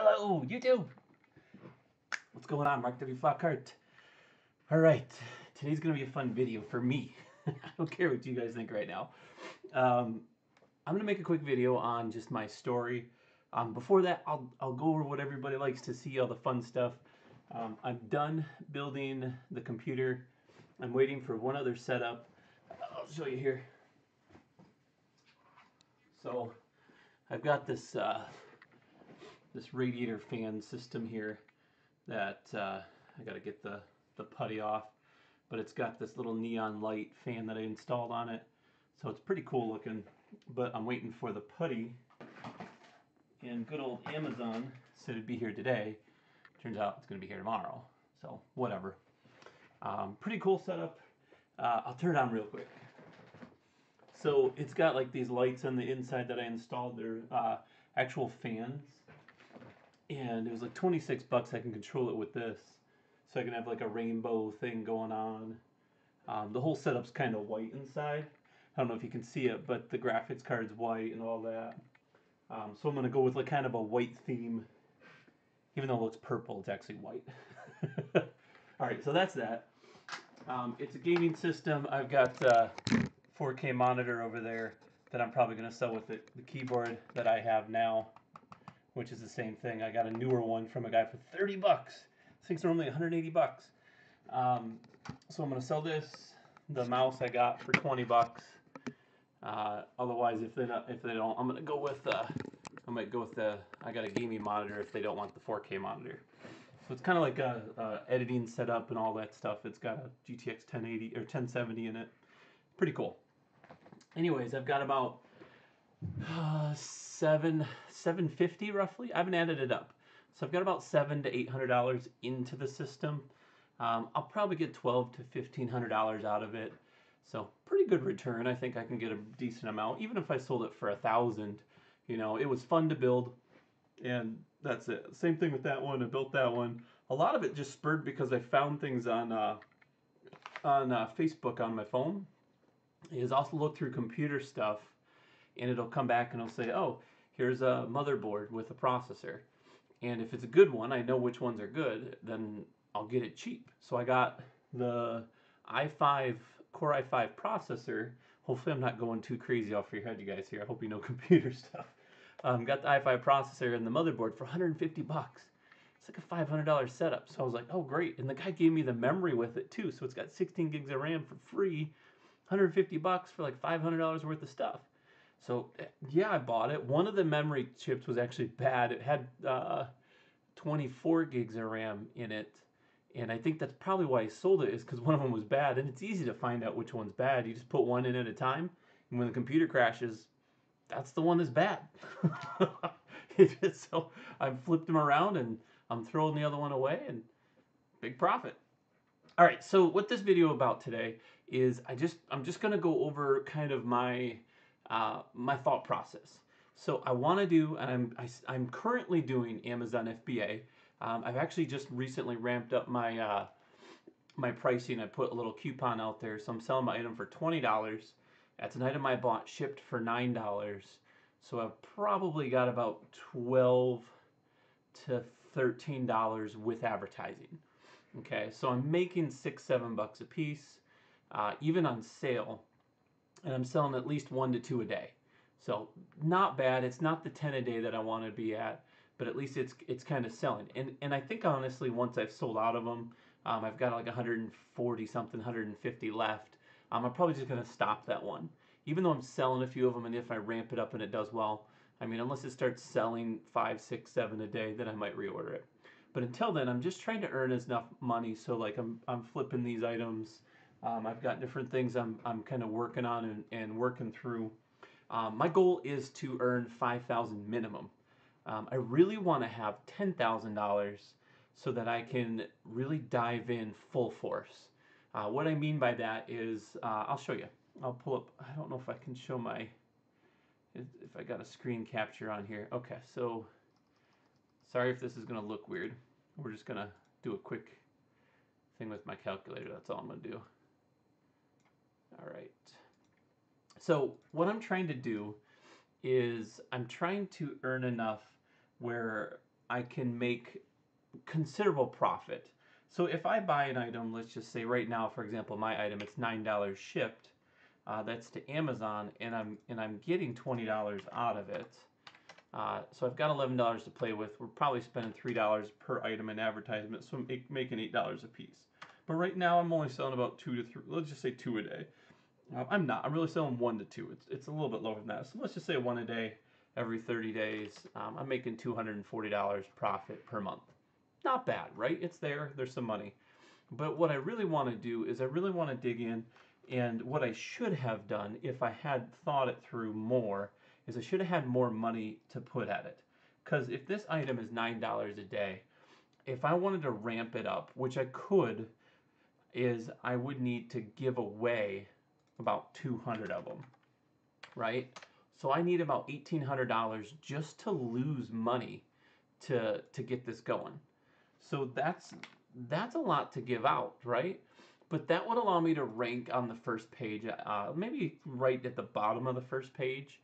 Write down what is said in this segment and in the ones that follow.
Hello, YouTube. What's going on? Mark W. Flockhart. All right, today's gonna be a fun video for me. I don't care what you guys think right now. I'm gonna make a quick video on just my story. Before that, I'll go over what everybody likes to see, all the fun stuff. I'm done building the computer. I'm waiting for one other setup. I'll show you here. So I've got this this radiator fan system here that I got to get the putty off, but it's got this little neon light fan that I installed on it, so it's pretty cool looking. But I'm waiting for the putty, and good old Amazon said it'd be here today. Turns out it's gonna be here tomorrow, so whatever. Pretty cool setup. I'll turn it on real quick. So it's got like these lights on the inside that I installed. They're actual fans, and it was like 26 bucks. I can control it with this, so I can have like a rainbow thing going on. The whole setup's kind of white inside. I don't know if you can see it, but the graphics card's white and all that. So I'm gonna go with like kind of a white theme. Even though it looks purple, it's actually white. All right, so that's that. It's a gaming system. I've got 4K monitor over there that I'm probably gonna sell with it. The keyboard that I have now, which is the same thing. I got a newer one from a guy for 30 bucks. This thing's normally 180 bucks. So I'm gonna sell this. The mouse I got for 20 bucks. Otherwise, if they don't, I'm gonna go with I might go with I got a gaming monitor if they don't want the 4K monitor. So it's kind of like a editing setup and all that stuff. It's got a GTX 1080 or 1070 in it. Pretty cool. Anyways, I've got about $750 roughly. I haven't added it up, so I've got about $700 to $800 into the system. I'll probably get $1,200 to $1,500 out of it, so pretty good return. I think I can get a decent amount, even if I sold it for $1,000. You know, it was fun to build, and that's it. Same thing with that one. I built that one. A lot of it just spurred because I found things on Facebook on my phone. Is also look through computer stuff, and it'll come back and it'll say, oh, here's a motherboard with a processor. And if it's a good one, I know which ones are good, then I'll get it cheap. So I got the i5, Core i5 processor. Hopefully I'm not going too crazy off your head, you guys here. I hope you know computer stuff. Got the i5 processor and the motherboard for 150 bucks. It's like a $500 setup. So I was like, oh, great. And the guy gave me the memory with it too. So it's got 16 gigs of RAM for free. 150 bucks for like $500 worth of stuff. So yeah, I bought it. One of the memory chips was actually bad. It had 24 gigs of RAM in it, and I think that's probably why I sold it, is because one of them was bad. And it's easy to find out which one's bad. You just put one in at a time, and when the computer crashes, that's the one that's bad. So I've flipped them around and I'm throwing the other one away, and big profit. All right, so what this video about today is I'm just gonna go over kind of my my thought process. So I want to do, and I'm currently doing Amazon FBA. I've actually just recently ramped up my my pricing. I put a little coupon out there, so I'm selling my item for $20. That's an item I bought shipped for $9. So I've probably got about $12 to $13 with advertising. Okay, so I'm making $6-7 bucks a piece, even on sale, and I'm selling at least 1 to 2 a day. So not bad. It's not the 10 a day that I want to be at, but at least it's kind of selling. And I think honestly, once I've sold out of them, I've got like 140 something, 150 left. I'm probably just gonna stop that one, even though I'm selling a few of them. And if I ramp it up and it does well, I mean, unless it starts selling 5, 6, 7 a day, then I might reorder it. But until then, I'm just trying to earn enough money. So like I'm flipping these items. I've got different things I'm kind of working on and working through. My goal is to earn $5,000 minimum. I really want to have $10,000 so that I can really dive in full force. What I mean by that is, I'll show you. I'll pull up. I don't know if I can show my, if I got a screen capture on here. Okay, so sorry if this is going to look weird. We're just going to do a quick thing with my calculator. That's all I'm going to do. All right. So what I'm trying to do is I'm trying to earn enough where I can make considerable profit. So if I buy an item, let's just say right now, for example, my item, it's $9 shipped. That's to Amazon, and I'm getting $20 out of it. So I've got $11 to play with. We're probably spending $3 per item in advertisement, so making $8 a piece. But right now I'm only selling about 2 to 3. Let's just say 2 a day. I'm not. I'm really selling 1 to 2. It's a little bit lower than that. So let's just say 1 a day every 30 days. I'm making $240 profit per month. Not bad, right? It's there. There's some money. But what I really want to do is I really want to dig in, and what I should have done if I had thought it through more is I should have had more money to put at it. Because if this item is $9 a day, if I wanted to ramp it up, which I could, is I would need to give away about 200 of them, right? So I need about $1,800 just to lose money to get this going. So that's a lot to give out, right? But that would allow me to rank on the first page, maybe right at the bottom of the first page.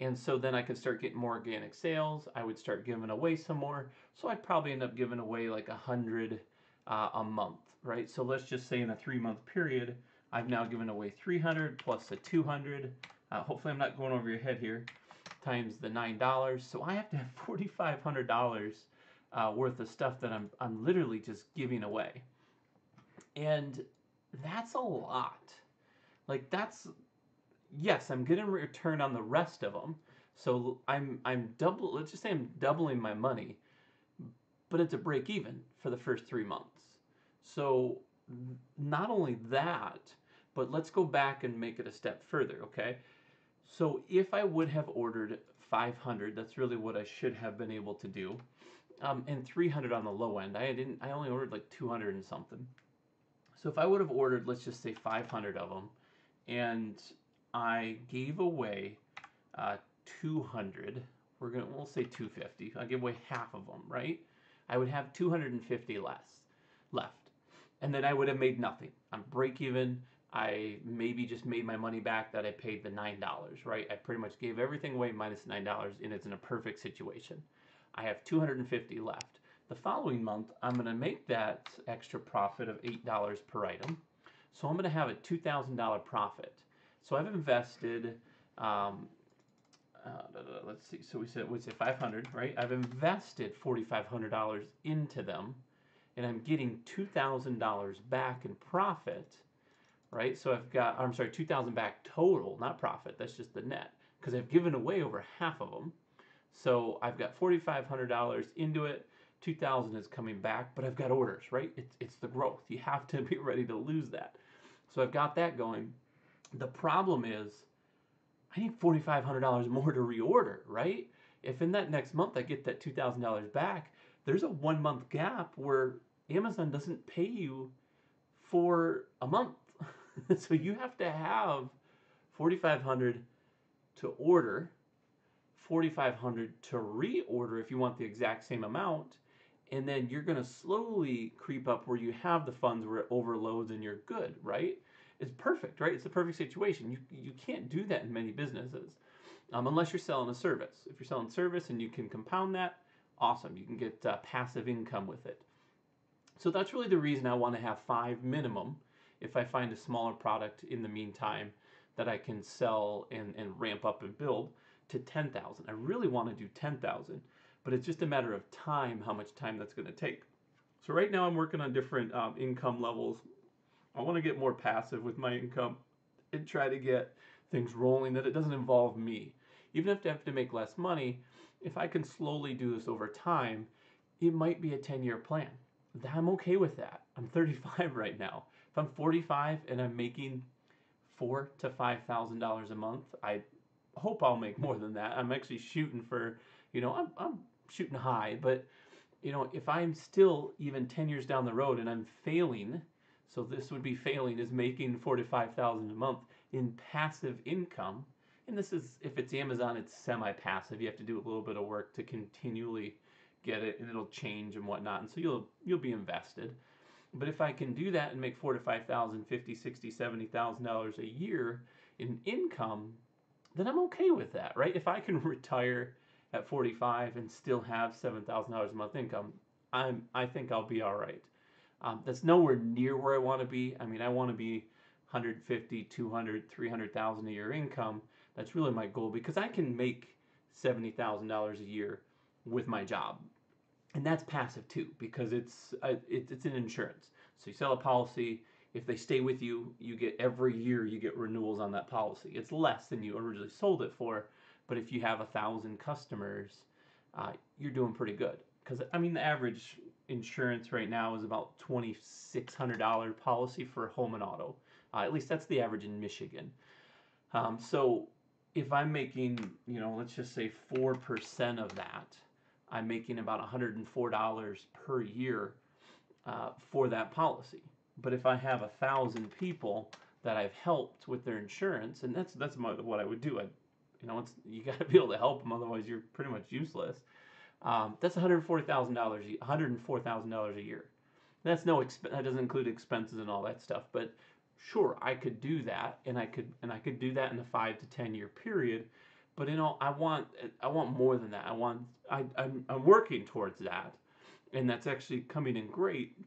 And so then I could start getting more organic sales. I would start giving away some more. So I'd probably end up giving away like 100 a month, right? So let's just say in a 3-month period, I've now given away 300 plus the 200. Hopefully I'm not going over your head here, times the $9. So I have to have $4,500 worth of stuff that I'm literally just giving away. And that's a lot. Like that's, yes, I'm getting a return on the rest of them. So I'm let's just say I'm doubling my money, but it's a break even for the first 3 months. So not only that, but let's go back and make it a step further, okay? So if I would have ordered 500, that's really what I should have been able to do. And 300 on the low end. I only ordered like 200 and something. So if I would have ordered, let's just say 500 of them, and I gave away 200, we'll say 250. I give away half of them, right? I would have 250 left, and then I would have made nothing. I'm break even. I maybe just made my money back that I paid the $9, right? I pretty much gave everything away minus $9, and it's in a perfect situation. I have 250 left. The following month, I'm going to make that extra profit of $8 per item. So I'm going to have a $2,000 profit. So I've invested, let's see, so we said 500, right? I've invested $4,500 into them, and I'm getting $2,000 back in profit, right? So I've got, I'm sorry, 2,000 back total, not profit. That's just the net, because I've given away over half of them. So I've got $4,500 into it. 2,000 is coming back, but I've got orders, right? It's the growth. You have to be ready to lose that. So I've got that going. The problem is I need $4,500 more to reorder, right? If in that next month I get that $2,000 back, there's a 1-month gap where Amazon doesn't pay you for a month. So you have to have $4,500 to order, $4,500 to reorder if you want the exact same amount, and then you're going to slowly creep up where you have the funds where it overloads and you're good, right? It's perfect, right? It's a perfect situation. You can't do that in many businesses unless you're selling a service. If you're selling service and you can compound that, awesome. You can get passive income with it. So that's really the reason I want to have 5 minimum if I find a smaller product in the meantime that I can sell and ramp up and build to 10,000. I really want to do 10,000, but it's just a matter of time, how much time that's going to take. So right now I'm working on different income levels. I want to get more passive with my income and try to get things rolling that it doesn't involve me. Even if I have to make less money, if I can slowly do this over time, it might be a 10-year plan. I'm okay with that. I'm 35 right now. If I'm 45 and I'm making $4,000 to $5,000 a month, I hope I'll make more than that. I'm actually shooting for, I'm shooting high, but if I'm still even 10 years down the road and I'm failing, so this would be failing is making $4,000 to $5,000 a month in passive income, and this is, if it's Amazon, it's semi-passive. You have to do a little bit of work to continually get it, and it'll change and whatnot, and so you'll be invested. But if I can do that and make $4,000 to $5,000, $50,000, $60,000, $70,000 a year in income, then I'm okay with that, right? If I can retire at 45 and still have $7,000 a month income, I think I'll be all right. That's nowhere near where I want to be. I mean, I want to be 150, 200, 300,000 a year income. That's really my goal because I can make $70,000 a year with my job, and that's passive too because it's an insurance. So you sell a policy. If they stay with you, you get every year you get renewals on that policy. It's less than you originally sold it for, but if you have 1,000 customers, you're doing pretty good. Because I mean, the average insurance right now is about $2,600 policy for home and auto. At least that's the average in Michigan. So if I'm making, let's just say 4% of that, I'm making about $104 per year for that policy. But if I have 1,000 people that I've helped with their insurance, and that's what I would do. You got to be able to help them, otherwise you're pretty much useless. That's $104,000 a year. That's that doesn't include expenses and all that stuff. But sure, I could do that, and I could do that in a 5 to 10 year period. But I want more than that. I'm working towards that, and that's actually coming in great.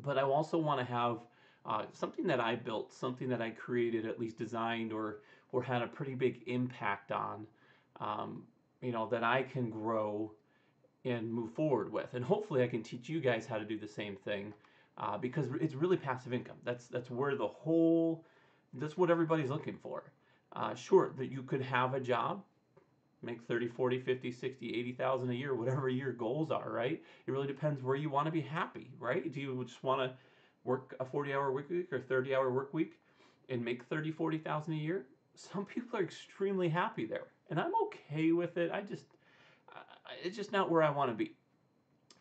But I also want to have something that I built, something that I created, at least designed or had a pretty big impact on, that I can grow and move forward with. And hopefully I can teach you guys how to do the same thing because it's really passive income. That's where that's what everybody's looking for. Sure, that you could have a job, make 30, 40, 50, 60, 80,000 a year, whatever your goals are, right? It really depends where you want to be happy, right? Do you just want to work a 40-hour work week or 30-hour work week and make 30, 40,000 a year? Some people are extremely happy there, and I'm okay with it. It's just not where I want to be.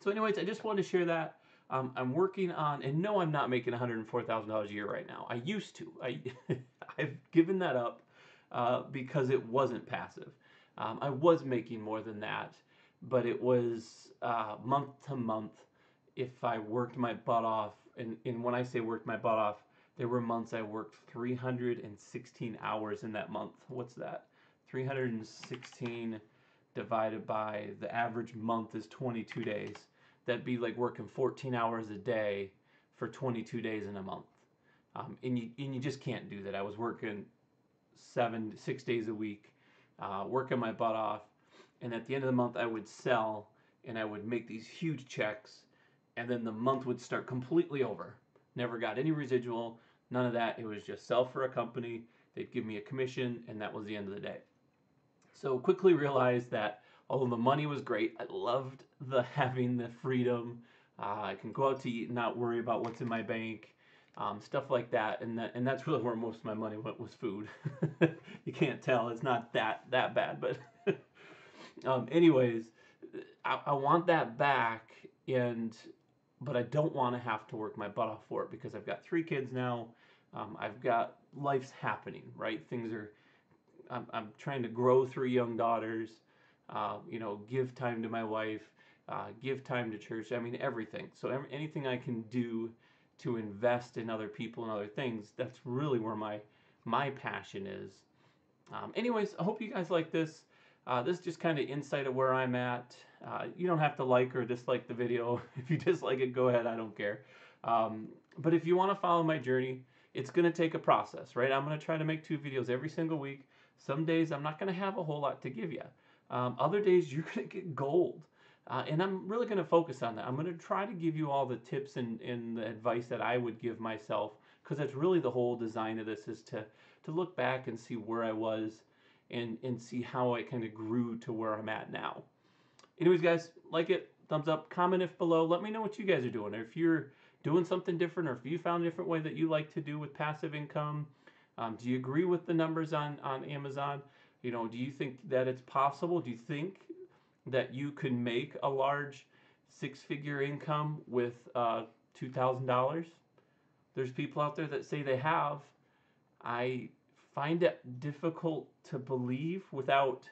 So anyways, I just wanted to share that. I'm working on, and no, I'm not making $104,000 a year right now. I used to. I've given that up because it wasn't passive. I was making more than that, but it was month to month. If I worked my butt off, and when I say worked my butt off, there were months I worked 316 hours in that month. What's that? 316 divided by the average month is 22 days. That'd be like working 14 hours a day for 22 days in a month. And you just can't do that. I was working 6 days a week, working my butt off, and at the end of the month I would sell and I would make these huge checks, and then the month would start completely over. Never got any residual, none of that. It was just sell for a company, they'd give me a commission, and that was the end of the day. So quickly realized that although the money was great, I loved having the freedom. I can go out to eat and not worry about what's in my bank, stuff like that. And that's really where most of my money went, was food. You can't tell, it's not that bad, but anyways, I want that back, but I don't want to have to work my butt off for it because I've got 3 kids now. I've got life's happening, right? I'm trying to grow 3 young daughters, give time to my wife, give time to church. I mean, everything. So anything I can do to invest in other people and other things, that's really where my passion is. Anyways, I hope you guys like this. This is just kind of insight of where I'm at. You don't have to like or dislike the video. If you dislike it, go ahead. I don't care. But if you want to follow my journey, it's going to take a process, right? I'm going to try to make 2 videos every single week. Some days I'm not going to have a whole lot to give you. Other days you're going to get gold. And I'm really going to focus on that. I'm going to try to give you all the tips and the advice that I would give myself, because that's really the whole design of this, is to look back and see where I was and see how I kind of grew to where I'm at now. Anyways, guys, like it, thumbs up, comment if below. Let me know what you guys are doing, or if you're doing something different, or if you found a different way that you like to do with passive income. Do you agree with the numbers on Amazon? Do you think that it's possible? Do you think that you can make a large 6-figure income with $2,000? There's people out there that say they have. I find it difficult to believe without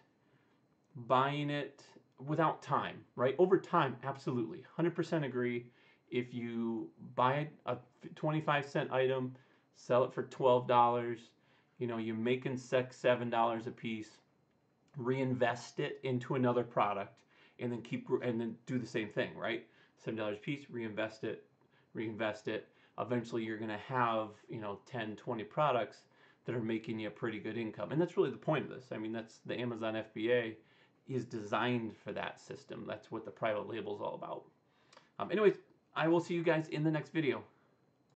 buying it, without time, right? Over time, absolutely, 100% agree. If you buy a 25-cent item, sell it for $12, you're making $7 a piece. reinvest it into another product, and then and then do the same thing, right? $7 a piece, reinvest it. Eventually you're going to have, 10, 20 products that are making you a pretty good income. And that's really the point of this. I mean, that's the Amazon FBA is designed for that system. That's what the private label is all about. Anyways, I will see you guys in the next video.